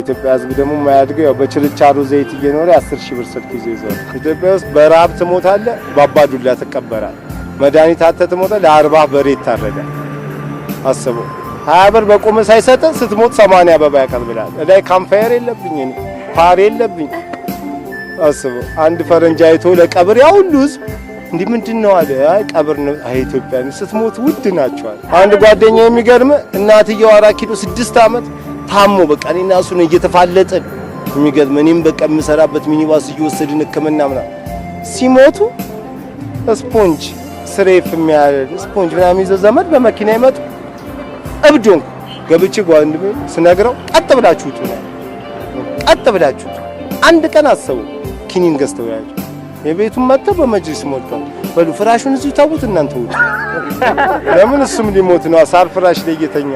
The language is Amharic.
ኢትዮጵያ ህዝብ ደግሞ ማያድገው ያው በችርቻሮ ዘይት እየኖረ 10,000 ብር ስልክ ይዞ ይዟል። ኢትዮጵያ ውስጥ በረሃብ ትሞታለህ፣ በአባዱላ ትቀበራለህ። መድኃኒት አጥተህ ትሞታለህ፣ 40 በሬ ይታረዳል። አስበው 20 ብር በቆመ ሳይሰጥ ስትሞት 80 አበባ ያቀርብልሃል። ላይ ካምፋየር የለብኝ እኔ ፓር የለብኝ። አስበው አንድ ፈረንጅ አይቶ ለቀብር ያው ሁሉ ህዝብ እንዲህ ምንድነው አለ። አይ ቀብር ነው። አይ ኢትዮጵያ ስትሞት ውድ ናቸዋል። አንድ ጓደኛ የሚገርም እናትየው 4 ኪሎ 6 ዓመት ታሞ በቃ እኔና እሱ ነው እየተፋለጥን የሚገርም እኔም በቃ የምሰራበት ሚኒባስ እየወሰድን ህክምና ምናምን ሲሞቱ ስፖንጅ ስሬፍ የሚያደርግ ስፖንጅ ምናምን ይዘው ዘመድ በመኪና ይመጡ እብዶን ገብቼ ጓንድሜ ስነግረው ቀጥ ብላችሁ ውጡ ነው ቀጥ ብላችሁ አንድ ቀን አሰቡ ኪኒን ገዝተው ያጁ የቤቱን መጥተው በመጅሊስ ሞልቷል። በሉ ፍራሹን እዚሁ ታውት እናንተ ውጡ። ለምን እሱም ሊሞት ነው ሳር ፍራሽ ላይ እየተኛ